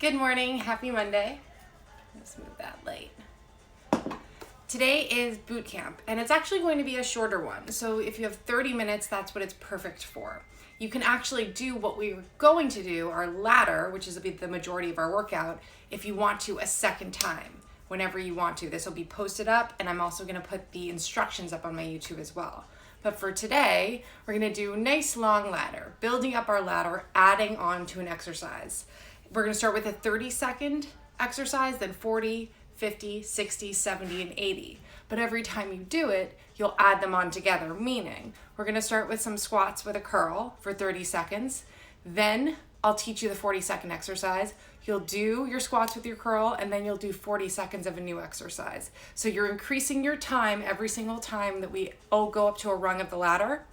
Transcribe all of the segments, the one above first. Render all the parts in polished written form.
Good morning, happy Monday. Let's move that light. Today is boot camp, and it's actually going to be a shorter one. So if you have 30 minutes, that's what it's perfect for. You can actually do what we're going to do, our ladder, which is the majority of our workout, if you want to, a second time, whenever you want to. This will be posted up, and I'm also gonna put the instructions up on my YouTube as well. But for today, we're gonna do a nice long ladder, building up our ladder, adding on to an exercise. We're gonna start with a 30-second exercise, then 40, 50, 60, 70, and 80. But every time you do it, you'll add them on together, meaning we're gonna start with some squats with a curl for 30 seconds. Then I'll teach you the 40-second exercise. You'll do your squats with your curl, and then you'll do 40 seconds of a new exercise. So you're increasing your time every single time that we go up to a rung of the ladder.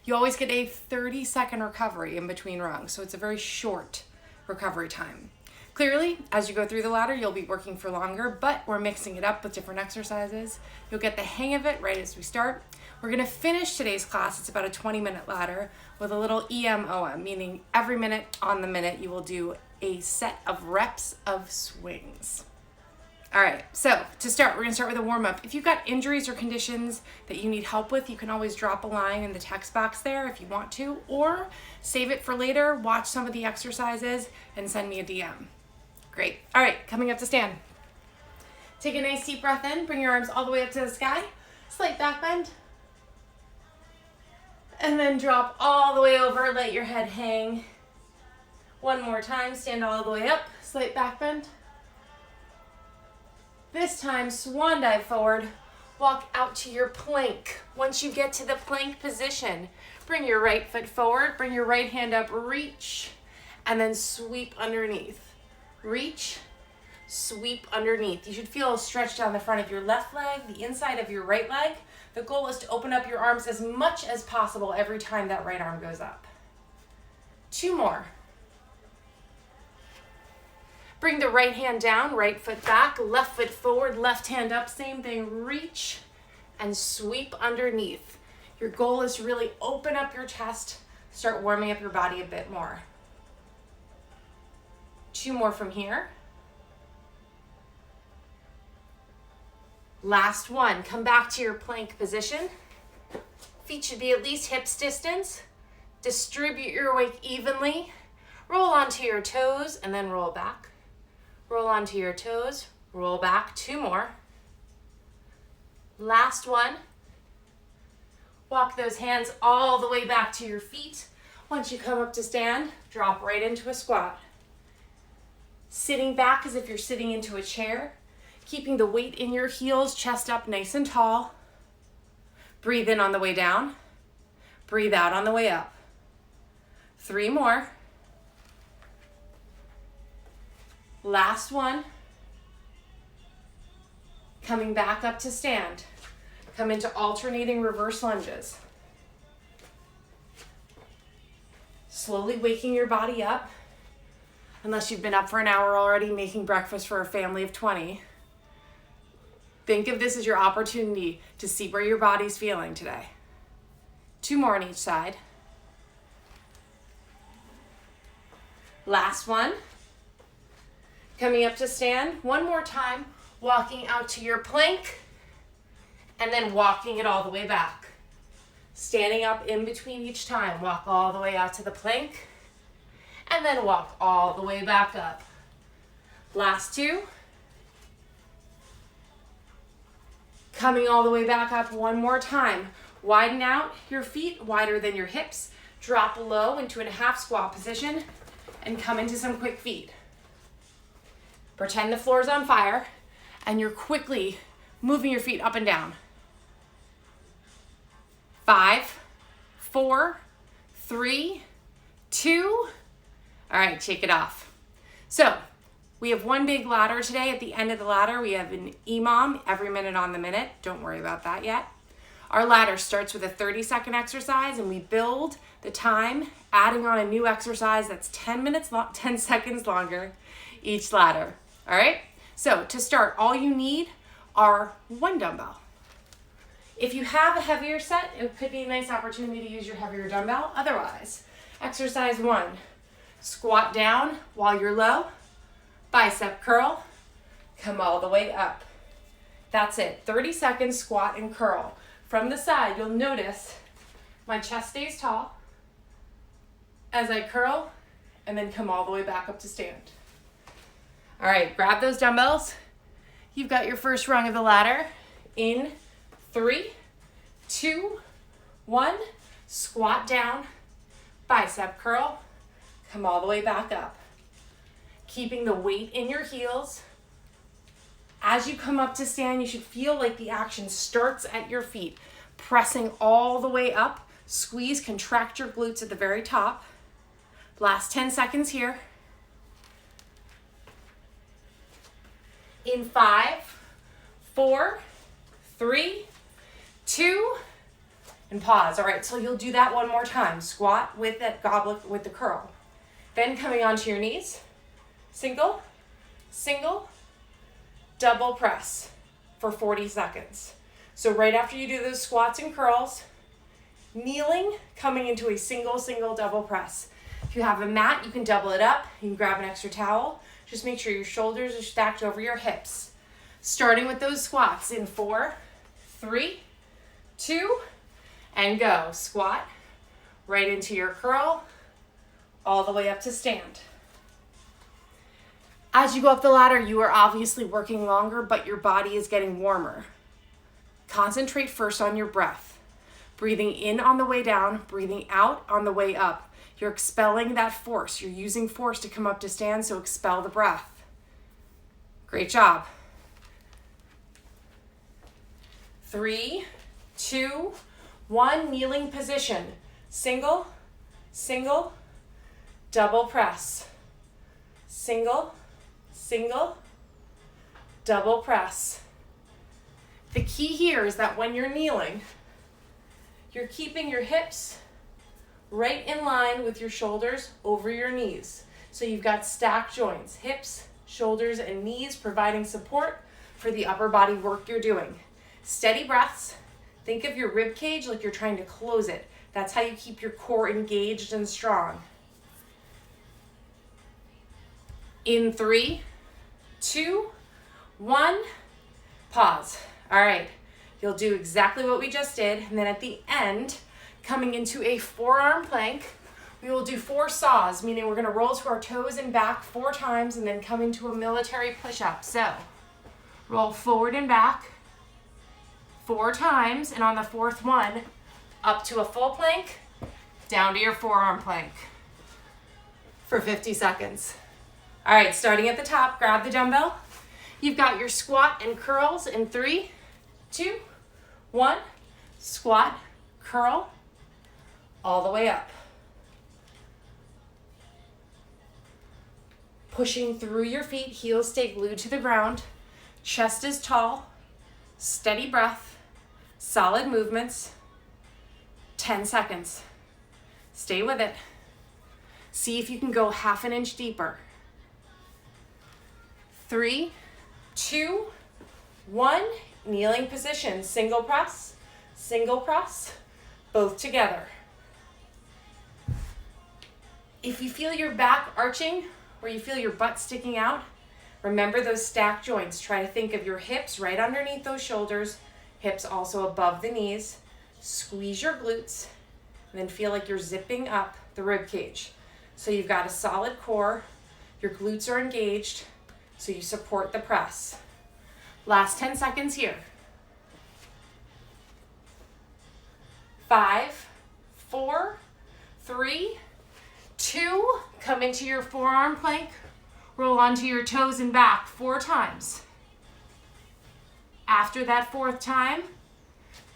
You always get a 30-second recovery in between rungs, so it's a very short recovery time. Clearly, as you go through the ladder, you'll be working for longer, but we're mixing it up with different exercises. You'll get the hang of it right as we start. We're gonna finish today's class, it's about a 20-minute ladder, with a little EM-OM, meaning every minute on the minute you will do a set of reps of swings. All right, so to start, we're gonna start with a warm-up. If you've got injuries or conditions that you need help with, you can always drop a line in the text box there if you want to, or save it for later, watch some of the exercises, and send me a DM. Great. All right, coming up to stand. Take a nice deep breath in, bring your arms all the way up to the sky, slight back bend, and then drop all the way over, let your head hang. One more time, stand all the way up, slight back bend. This time, swan dive forward, walk out to your plank. Once you get to the plank position, bring your right foot forward, bring your right hand up, reach, and then sweep underneath. Reach, sweep underneath. You should feel a stretch down the front of your left leg, the inside of your right leg. The goal is to open up your arms as much as possible every time that right arm goes up. 2 more. Bring the right hand down, right foot back, left foot forward, left hand up, same thing, reach and sweep underneath. Your goal is to really open up your chest, start warming up your body a bit more. 2 more from here. Last one, come back to your plank position. Feet should be at least hips distance. Distribute your weight evenly. Roll onto your toes and then roll back. Roll onto your toes, roll back. 2 more. Last one. Walk those hands all the way back to your feet. Once you come up to stand, drop right into a squat. Sitting back as if you're sitting into a chair, keeping the weight in your heels, chest up nice and tall. Breathe in on the way down. Breathe out on the way up. 3 more. Last one. Coming back up to stand. Come into alternating reverse lunges. Slowly waking your body up. Unless you've been up for an hour already making breakfast for a family of 20. Think of this as your opportunity to see where your body's feeling today. 2 more on each side. Last one. Coming up to stand, 1 more time, walking out to your plank, and then walking it all the way back. Standing up in between each time, walk all the way out to the plank, and then walk all the way back up. Last 2. Coming all the way back up 1 more time. Widen out your feet, wider than your hips. Drop low into a half squat position, and come into some quick feet. Pretend the floor is on fire, and you're quickly moving your feet up and down. 5, 4, 3, 2. All right, shake it off. So we have 1 big ladder today. At the end of the ladder, we have an EMOM, every minute on the minute. Don't worry about that yet. Our ladder starts with a 30-second exercise, and we build the time, adding on a new exercise that's 10 seconds longer each ladder. All right, so to start, all you need are 1 dumbbell. If you have a heavier set, it could be a nice opportunity to use your heavier dumbbell. Otherwise, exercise 1, squat down while you're low, bicep curl, come all the way up. That's it, 30 seconds squat and curl. From the side, you'll notice my chest stays tall as I curl and then come all the way back up to stand. All right, grab those dumbbells. You've got your first rung of the ladder. In 3, 2, 1, squat down, bicep curl, come all the way back up. Keeping the weight in your heels. As you come up to stand, you should feel like the action starts at your feet, pressing all the way up. Squeeze, contract your glutes at the very top. Last 10 seconds here. In 5, 4, 3, 2, and pause. All right, so you'll do that one more time. Squat with that goblet with the curl. Then coming onto your knees. Single, single, double press for 40 seconds. So right after you do those squats and curls, kneeling, coming into a single, single, double press. If you have a mat, you can double it up. You can grab an extra towel. Just make sure your shoulders are stacked over your hips. Starting with those squats in 4, 3, 2, and go. Squat right into your curl, all the way up to stand. As you go up the ladder, you are obviously working longer, but your body is getting warmer. Concentrate first on your breath. Breathing in on the way down, breathing out on the way up. You're expelling that force. You're using force to come up to stand, so expel the breath. Great job. 3, 2, 1, kneeling position. Single, single, double press. Single, single, double press. The key here is that when you're kneeling, you're keeping your hips right in line with your shoulders over your knees. So you've got stacked joints, hips, shoulders, and knees providing support for the upper body work you're doing. Steady breaths. Think of your rib cage like you're trying to close it. That's how you keep your core engaged and strong. In 3, 2, 1, pause. All right, you'll do exactly what we just did, and then at the end, coming into a forearm plank, we will do 4 saws, meaning we're gonna roll to our toes and back 4 times and then come into a military push-up. So, roll forward and back 4 times, and on the 4th one, up to a full plank, down to your forearm plank for 50 seconds. All right, starting at the top, grab the dumbbell. You've got your squat and curls in 3, 2, 1, squat, curl, all the way up. Pushing through your feet, heels stay glued to the ground, chest is tall, steady breath, solid movements, 10 seconds. Stay with it. See if you can go half an inch deeper. 3, 2, 1, kneeling position, single press, both together. If you feel your back arching or you feel your butt sticking out, remember those stacked joints. Try to think of your hips right underneath those shoulders, hips also above the knees. Squeeze your glutes, and then feel like you're zipping up the rib cage. So you've got a solid core, your glutes are engaged, so you support the press. Last 10 seconds here. 5, 4, 3, 2, come into your forearm plank, roll onto your toes and back 4 times. After that 4th time,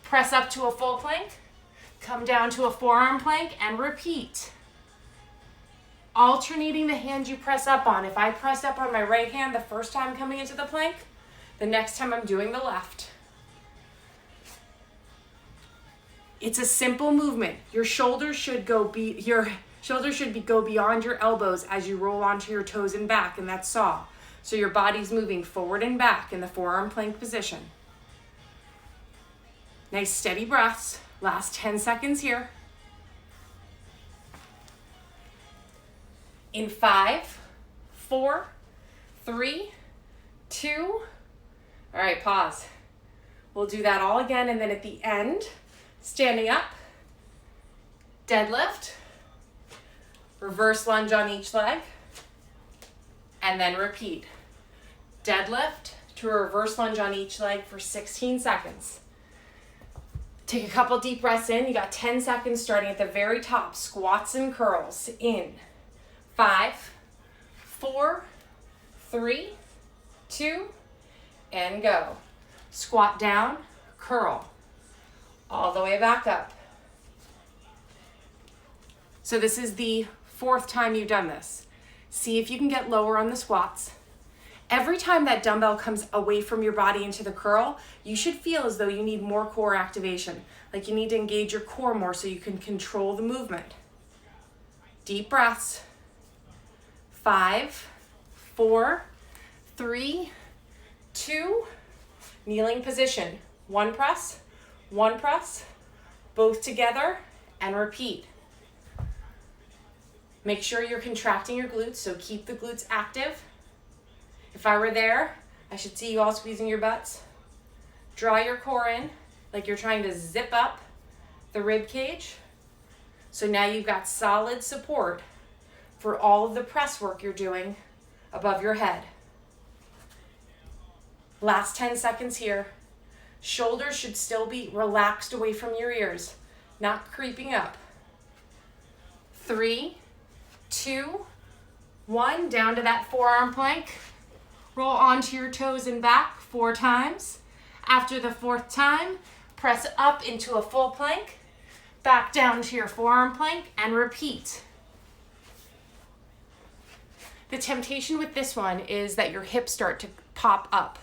press up to a full plank, come down to a forearm plank, and repeat. Alternating the hand you press up on. If I press up on my right hand the first time coming into the plank, the next time I'm doing the left. It's a simple movement. Your shoulders should go beyond your elbows as you roll onto your toes and back in that saw. So your body's moving forward and back in the forearm plank position. Nice steady breaths. Last 10 seconds here. In 5, 4, 3, 2. All right, pause. We'll do that all again, and then at the end, standing up, deadlift, reverse lunge on each leg, and then repeat. Deadlift to a reverse lunge on each leg for 16 seconds. Take a couple deep breaths in. You got 10 seconds starting at the very top. Squats and curls. In 5, 4, 3, 2, and go. Squat down, curl, all the way back up. So this is the 4th time you've done this. See if you can get lower on the squats. Every time that dumbbell comes away from your body into the curl, you should feel as though you need more core activation, like you need to engage your core more so you can control the movement. Deep breaths. 5, 4, 3, 2, kneeling position. One press, both together, and repeat. Make sure you're contracting your glutes, so keep the glutes active. If I were there, I should see you all squeezing your butts. Draw your core in like you're trying to zip up the rib cage. So now you've got solid support for all of the press work you're doing above your head. Last 10 seconds here. Shoulders should still be relaxed away from your ears, not creeping up. 3, 2, 1, down to that forearm plank. Roll onto your toes and back 4 times. After the 4th time, press up into a full plank, back down to your forearm plank, and repeat. The temptation with this one is that your hips start to pop up.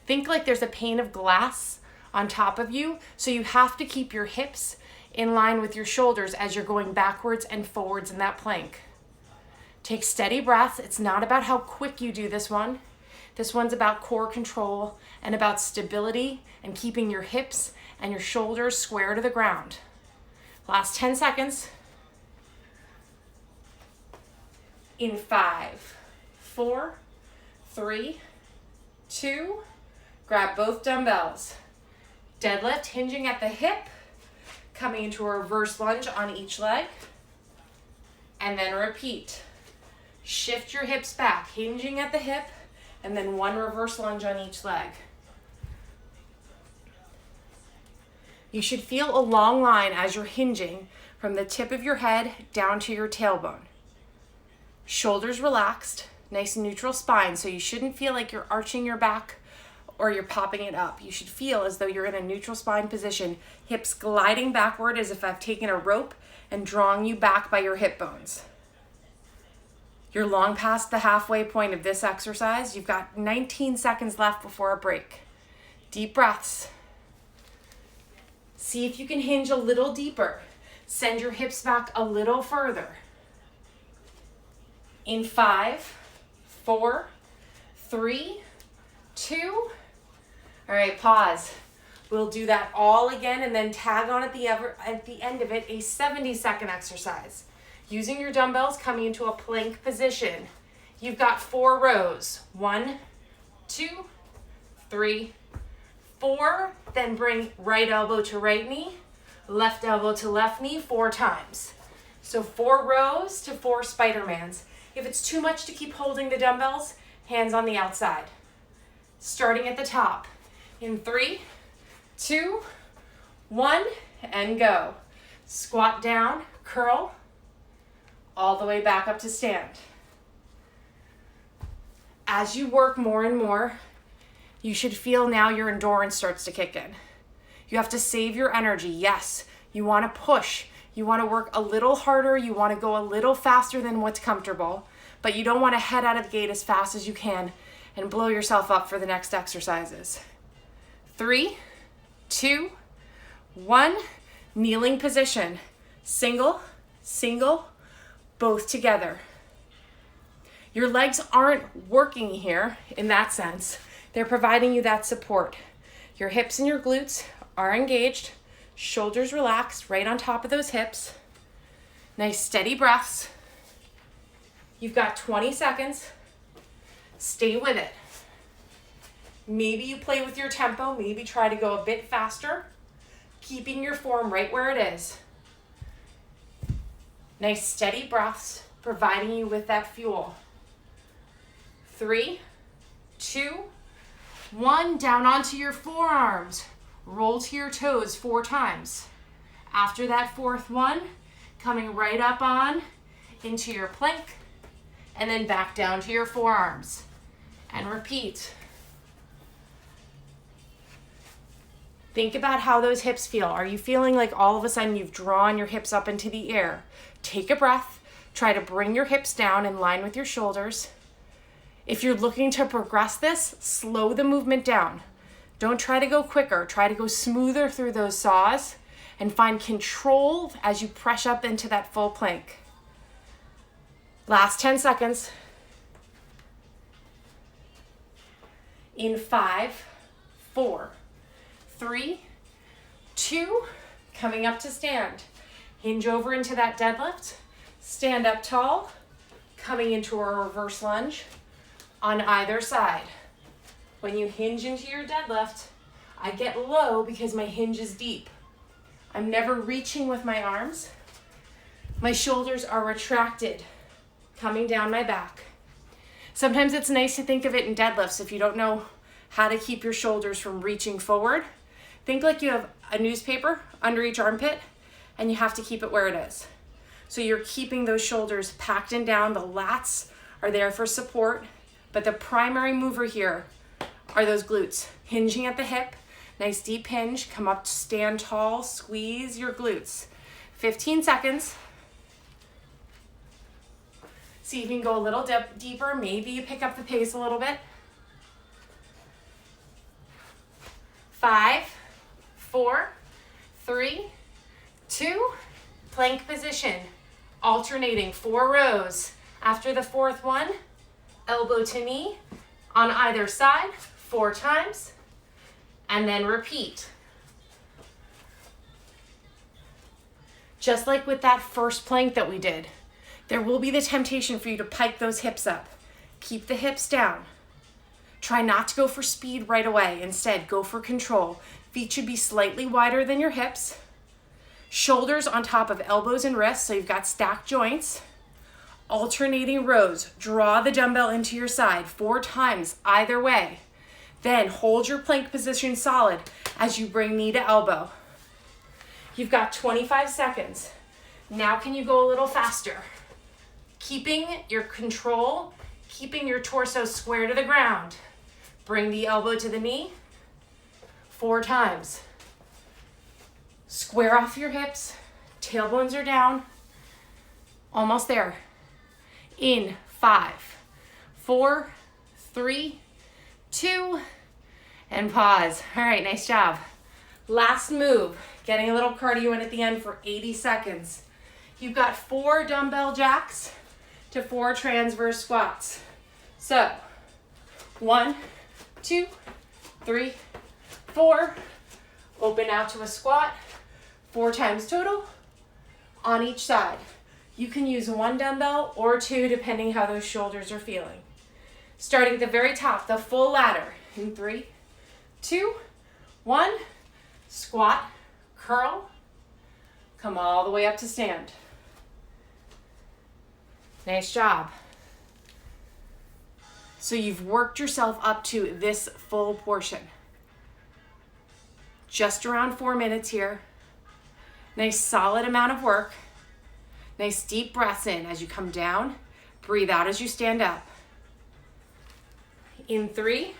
Think like there's a pane of glass on top of you, so you have to keep your hips in line with your shoulders as you're going backwards and forwards in that plank. Take steady breaths. It's not about how quick you do this one. This one's about core control and about stability and keeping your hips and your shoulders square to the ground. Last 10 seconds. In 5, 4, 3, 2, grab both dumbbells. Deadlift, hinging at the hip, coming into a reverse lunge on each leg, and then repeat. Shift your hips back, hinging at the hip, and then 1 reverse lunge on each leg. You should feel a long line as you're hinging from the tip of your head down to your tailbone. Shoulders relaxed, nice neutral spine, so you shouldn't feel like you're arching your back or you're popping it up. You should feel as though you're in a neutral spine position, hips gliding backward as if I've taken a rope and drawing you back by your hip bones. You're long past the halfway point of this exercise. You've got 19 seconds left before a break. Deep breaths. See if you can hinge a little deeper. Send your hips back a little further. In 5, 4, 3, 2. All right, pause. We'll do that all again and then tag on at the end of it a 70-second exercise. Using your dumbbells, coming into a plank position. You've got 4 rows. 1, 2, 3, 4. Then bring right elbow to right knee, left elbow to left knee 4 times. So 4 rows to 4 Spider-Mans. If it's too much to keep holding the dumbbells, hands on the outside. Starting at the top. In 3, 2, 1, and go. Squat down, curl, all the way back up to stand. As you work more and more, you should feel now your endurance starts to kick in. You have to save your energy. Yes, you want to push. You want to work a little harder. You want to go a little faster than what's comfortable, but you don't want to head out of the gate as fast as you can and blow yourself up for the next exercises. 3, 2, 1, kneeling position. Single, single, both together. Your legs aren't working here in that sense. They're providing you that support. Your hips and your glutes are engaged, shoulders relaxed right on top of those hips. Nice steady breaths. You've got 20 seconds. Stay with it. Maybe you play with your tempo, maybe try to go a bit faster, keeping your form right where it is. Nice steady breaths, providing you with that fuel. 3, 2, 1, down onto your forearms. Roll to your toes 4 times. After that 4th one, coming right up on into your plank, and then back down to your forearms. And repeat. Think about how those hips feel. Are you feeling like all of a sudden you've drawn your hips up into the air? Take a breath. Try to bring your hips down in line with your shoulders. If you're looking to progress this, slow the movement down. Don't try to go quicker. Try to go smoother through those saws and find control as you press up into that full plank. Last 10 seconds. In 5, 4, 3, 2, coming up to stand. Hinge over into that deadlift. Stand up tall, coming into a reverse lunge on either side. When you hinge into your deadlift, I get low because my hinge is deep. I'm never reaching with my arms. My shoulders are retracted, coming down my back. Sometimes it's nice to think of it in deadlifts if you don't know how to keep your shoulders from reaching forward. Think like you have a newspaper under each armpit and you have to keep it where it is. So you're keeping those shoulders packed and down. The lats are there for support, but the primary mover here are those glutes. Hinging at the hip, nice deep hinge, come up, stand tall, squeeze your glutes. 15 seconds. See if you can go a little deeper. Maybe you pick up the pace a little bit. 5, 4, 3, 2, plank position. Alternating 4 rows. After the 4th one, elbow to knee on either side 4 times, and then repeat. Just like with that first plank that we did, there will be the temptation for you to pike those hips up. Keep the hips down. Try not to go for speed right away. Instead, go for control. Feet should be slightly wider than your hips. Shoulders on top of elbows and wrists, so you've got stacked joints. Alternating rows. Draw the dumbbell into your side 4 times either way. Then hold your plank position solid as you bring knee to elbow. You've got 25 seconds. Now can you go a little faster? Keeping your control, keeping your torso square to the ground. Bring the elbow to the knee 4 times. Square off your hips, tailbones are down. Almost there. In 5, 4, 3, 2, and pause. All right, nice job. Last move, getting a little cardio in at the end for 80 seconds. You've got 4 dumbbell jacks to 4 transverse squats. So, 1, 2, 3, 4. Open out to a squat, 4 times total on each side. You can use 1 dumbbell or 2 depending how those shoulders are feeling. Starting at the very top, the full ladder. In 3, 2, 1. Squat, curl, come all the way up to stand. Nice job. So you've worked yourself up to this full portion. Just around 4 minutes here. Nice solid amount of work. Nice deep breaths in as you come down. Breathe out as you stand up. In 3,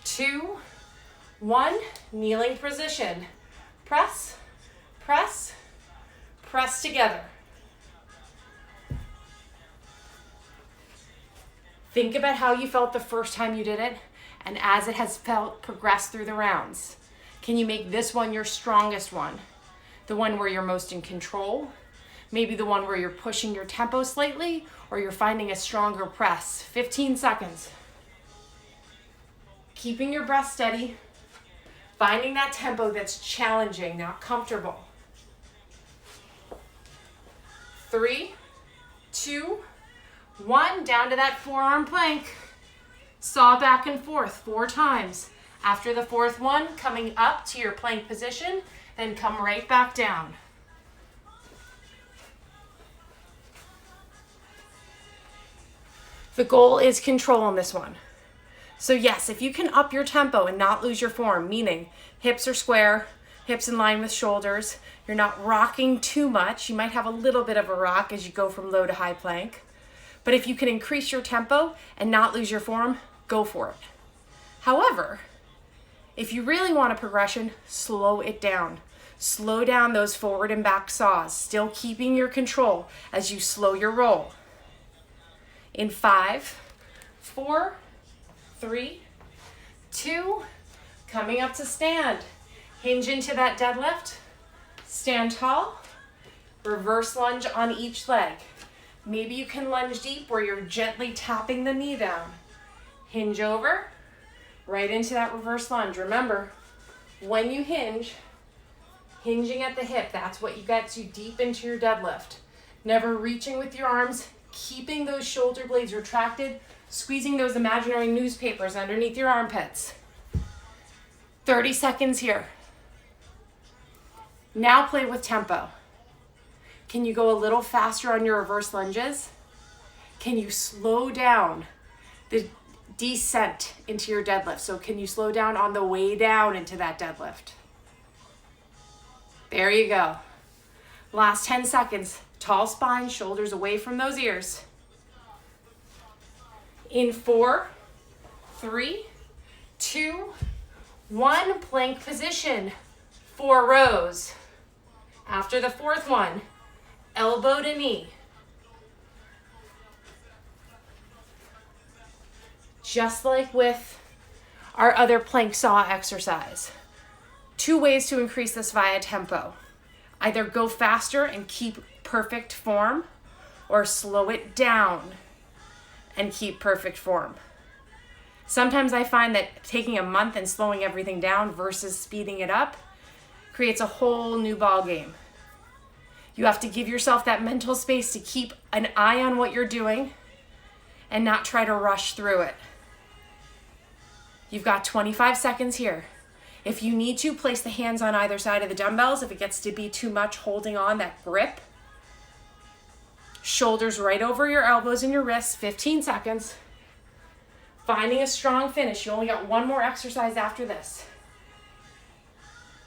2, 1, kneeling position. Press, press, press together. Think about how you felt the first time you did it, and as it has felt progress through the rounds. Can you make this one your strongest one? The one where you're most in control? Maybe the one where you're pushing your tempo slightly, or you're finding a stronger press. 15 seconds. Keeping your breath steady, finding that tempo that's challenging, not comfortable. 3, 2, 1, down to that forearm plank. Saw back and forth 4 times. After the 4th one, coming up to your plank position, then come right back down. The goal is control on this one. So yes, if you can up your tempo and not lose your form, meaning hips are square, hips in line with shoulders, you're not rocking too much. You might have a little bit of a rock as you go from low to high plank. But if you can increase your tempo and not lose your form, go for it. However, if you really want a progression, slow it down. Slow down those forward and back saws, still keeping your control as you slow your roll. In 5, 4, 3, 2, coming up to stand. Hinge into that deadlift, stand tall, reverse lunge on each leg. Maybe you can lunge deep where you're gently tapping the knee down. Hinge over, right into that reverse lunge. Remember, when you hinge, hinging at the hip, that's what gets you deep into your deadlift. Never reaching with your arms, keeping those shoulder blades retracted, squeezing those imaginary newspapers underneath your armpits. 30 seconds here. Now play with tempo. Can you go a little faster on your reverse lunges? Can you slow down the descent into your deadlift? So can you slow down on the way down into that deadlift? There you go. Last 10 seconds. Tall spine, shoulders away from those ears. In 4, 3, 2, 1, plank position. 4 rows. After the 4th one, elbow to knee. Just like with our other plank saw exercise. 2 ways to increase this via tempo. Either go faster and keep perfect form, or slow it down and keep perfect form. Sometimes I find that taking a month and slowing everything down versus speeding it up creates a whole new ball game. You have to give yourself that mental space to keep an eye on what you're doing and not try to rush through it. You've got 25 seconds here. If you need to, place the hands on either side of the dumbbells. If it gets to be too much holding on that grip, shoulders right over your elbows and your wrists, 15 seconds. Finding a strong finish. You only got 1 more exercise after this.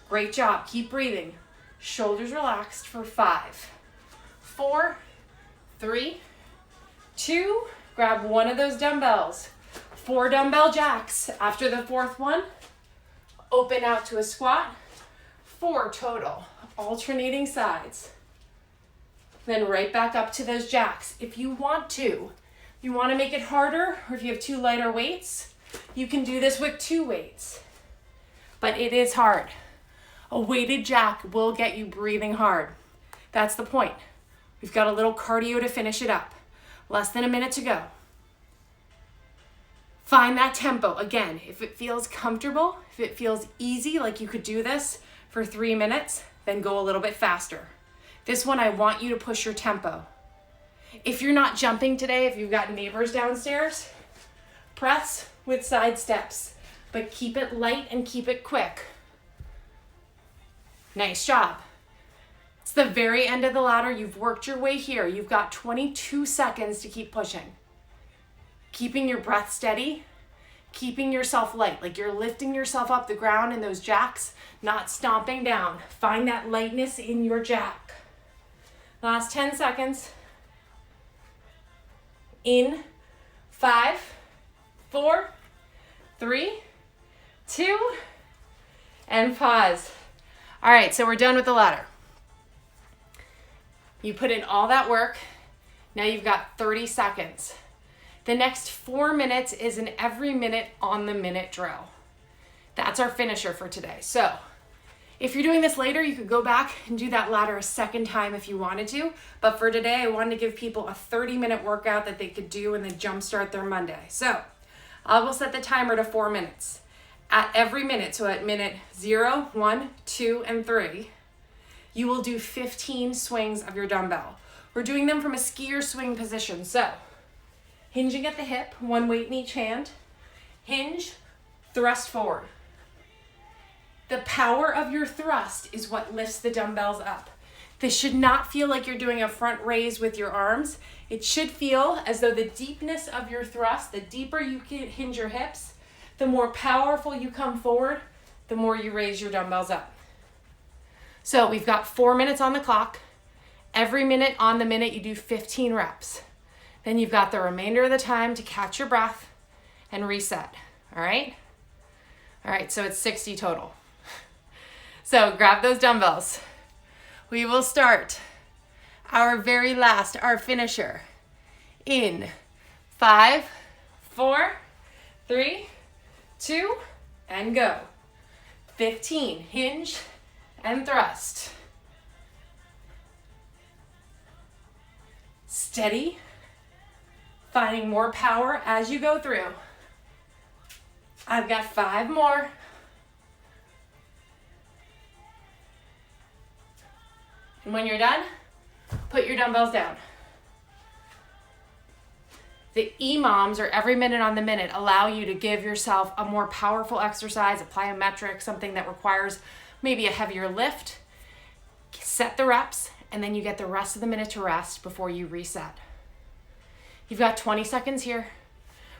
Great job. Keep breathing. Shoulders relaxed for 5, 4, 3, 2. Grab one of those dumbbells. 4 dumbbell jacks. After the 4th one, open out to a squat. 4 total. Alternating sides. Then right back up to those jacks. If you want to make it harder, or if you have 2 lighter weights, you can do this with 2 weights. But it is hard. A weighted jack will get you breathing hard. That's the point. We've got a little cardio to finish it up. Less than a minute to go. Find that tempo. Again, if it feels comfortable, if it feels easy, like you could do this for 3 minutes, then go a little bit faster. This one, I want you to push your tempo. If you're not jumping today, if you've got neighbors downstairs, press with side steps, but keep it light and keep it quick. Nice job. It's the very end of the ladder. You've worked your way here. You've got 22 seconds to keep pushing. Keeping your breath steady, keeping yourself light, like you're lifting yourself up the ground in those jacks, not stomping down. Find that lightness in your jack. Last 10 seconds. In 5, 4, 3, 2, and pause. All right, so we're done with the ladder. You put in all that work. Now you've got 30 seconds. The next 4 minutes is an every minute on the minute drill. That's our finisher for today. So if you're doing this later, you could go back and do that ladder a second time if you wanted to. But for today, I wanted to give people a 30-minute workout that they could do and then jumpstart their Monday. So I will set the timer to 4 minutes. At every minute, so at minute 0, 1, 2, and 3, you will do 15 swings of your dumbbell. We're doing them from a skier swing position. So hinging at the hip, 1 weight in each hand. hinge, thrust forward. The power of your thrust is what lifts the dumbbells up. This should not feel like you're doing a front raise with your arms. It should feel as though the deepness of your thrust, the deeper you can hinge your hips, the more powerful you come forward, the more you raise your dumbbells up. So we've got 4 minutes on the clock. Every minute on the minute, you do 15 reps. Then you've got the remainder of the time to catch your breath and reset, all right? All right, so it's 60 total. So grab those dumbbells. We will start our very last, our finisher, in 5, 4, 3, 2, and go. 15, hinge and thrust. Steady, finding more power as you go through. I've got 5 more. And when you're done, put your dumbbells down. The EMOMs, or every minute on the minute, allow you to give yourself a more powerful exercise, a plyometric, something that requires maybe a heavier lift. Set the reps, and then you get the rest of the minute to rest before you reset. You've got 20 seconds here.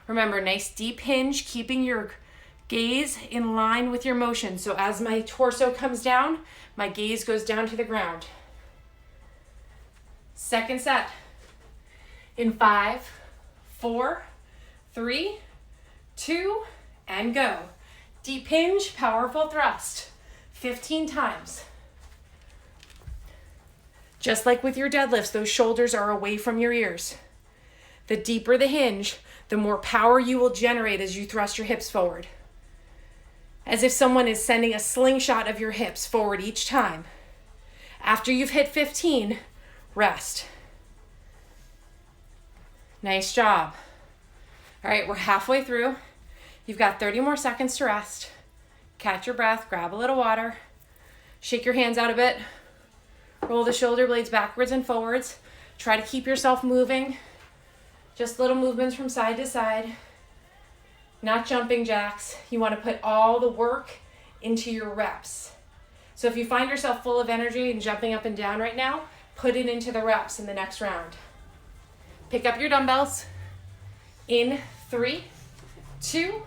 Remember, nice deep hinge, keeping your gaze in line with your motion. So as my torso comes down, my gaze goes down to the ground. Second set. In 5, 4, 3, 2, and go. Deep hinge, powerful thrust. 15 times. Just like with your deadlifts, those shoulders are away from your ears. The deeper the hinge, the more power you will generate as you thrust your hips forward. As if someone is sending a slingshot of your hips forward each time. After you've hit 15, rest. Nice job. All right, we're halfway through. You've got 30 more seconds to rest. Catch your breath, grab a little water. Shake your hands out a bit. Roll the shoulder blades backwards and forwards. Try to keep yourself moving. Just little movements from side to side. Not jumping jacks. You want to put all the work into your reps. So if you find yourself full of energy and jumping up and down right now, put it into the reps in the next round. Pick up your dumbbells in 3, 2,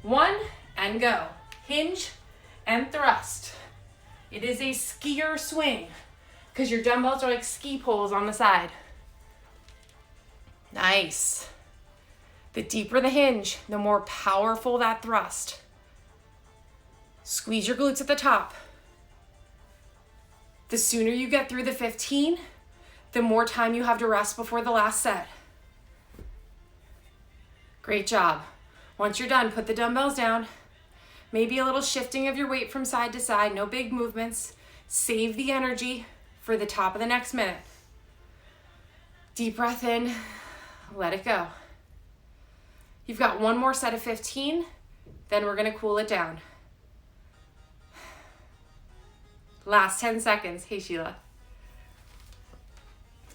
1, and go. Hinge and thrust. It is a skier swing because your dumbbells are like ski poles on the side. Nice. The deeper the hinge, the more powerful that thrust. Squeeze your glutes at the top. The sooner you get through the 15, the more time you have to rest before the last set. Great job. Once you're done, put the dumbbells down. Maybe a little shifting of your weight from side to side, no big movements. Save the energy for the top of the next minute. Deep breath in, let it go. You've got one more set of 15, then we're gonna cool it down. Last 10 seconds. Hey, Sheila.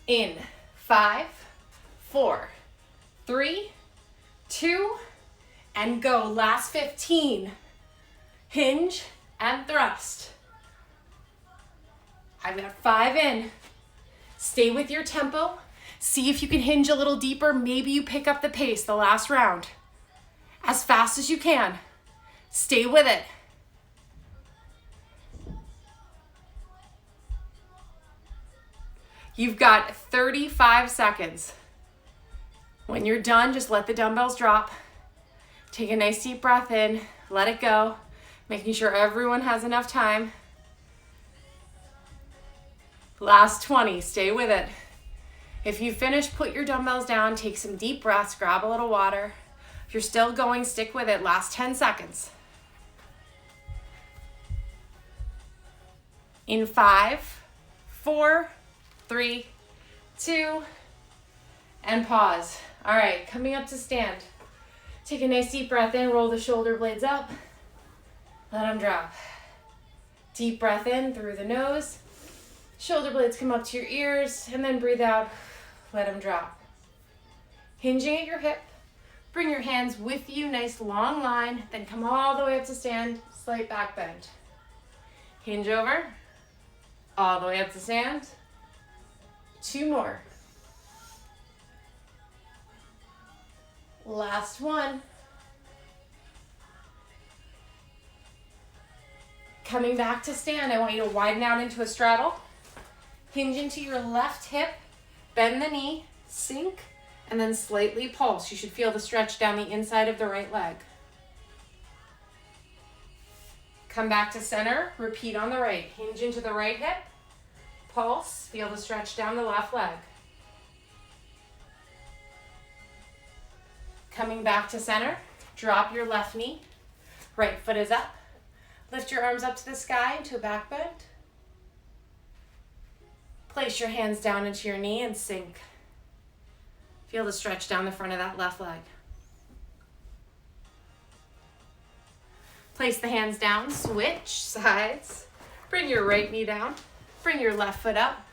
In 5, 4, 3, 2, and go. Last 15. Hinge and thrust. I've got 5 in. Stay with your tempo. See if you can hinge a little deeper. Maybe you pick up the pace the last round. As fast as you can. Stay with it. You've got 35 seconds. When you're done, just let the dumbbells drop. Take a nice deep breath in, let it go, making sure everyone has enough time. Last 20, stay with it. If you finish, put your dumbbells down, take some deep breaths, grab a little water. If you're still going, stick with it. Last 10 seconds. In 5, 4, 3, 2, and pause. All right, coming up to stand. Take a nice deep breath in, roll the shoulder blades up, let them drop. Deep breath in through the nose, shoulder blades come up to your ears, and then breathe out, let them drop. Hinging at your hip, Bring your hands with you, nice long line, then come all the way up to stand, slight back bend. Hinge over, all the way up to stand. 2 more. Last one. Coming back to stand, I want you to widen out into a straddle. Hinge into your left hip, bend the knee, sink, and then slightly pulse. You should feel the stretch down the inside of the right leg. Come back to center, repeat on the right. Hinge into the right hip, pulse, feel the stretch down the left leg. Coming back to center, drop your left knee, right foot is up. Lift your arms up to the sky into a back bend. Place your hands down into your knee and sink. Feel the stretch down the front of that left leg. Place the hands down, switch sides. Bring your right knee down, bring your left foot up.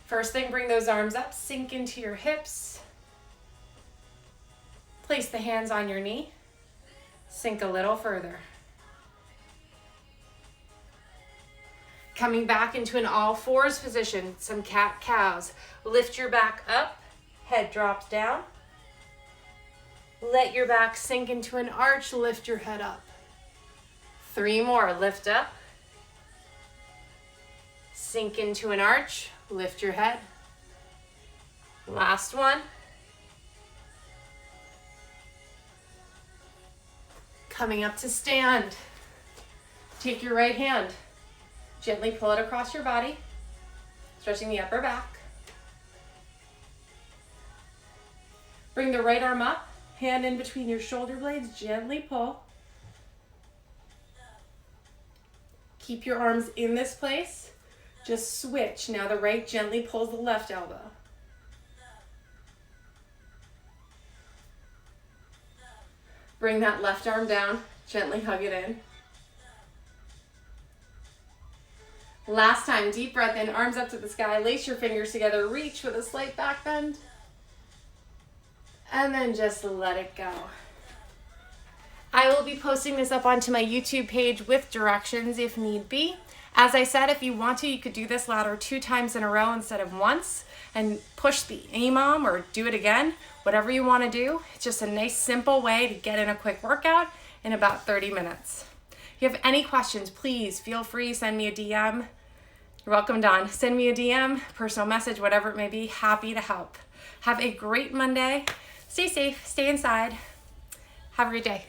First thing, bring those arms up, sink into your hips. Place the hands on your knee, sink a little further. Coming back into an all fours position, some cat-cows. Lift your back up, head drops down. Let your back sink into an arch, lift your head up. 3 more, lift up. Sink into an arch, lift your head. Last one. Coming up to stand. Take your right hand, gently pull it across your body, stretching the upper back. Bring the right arm up, hand in between your shoulder blades, gently pull. Keep your arms in this place, just switch. Now the right gently pulls the left elbow. Bring that left arm down, gently hug it in. Last time, deep breath in, arms up to the sky, lace your fingers together, reach with a slight back bend, and then just let it go. I will be posting this up onto my YouTube page with directions if need be. As I said, if you want to, you could do this ladder 2 times in a row instead of once and push the EMOM or do it again, whatever you want to do. It's just a nice, simple way to get in a quick workout in about 30 minutes. If you have any questions, please feel free, send me a DM. You're welcome, Dawn. Send me a DM, personal message, whatever it may be. Happy to help. Have a great Monday. Stay safe, stay inside. Have a great day.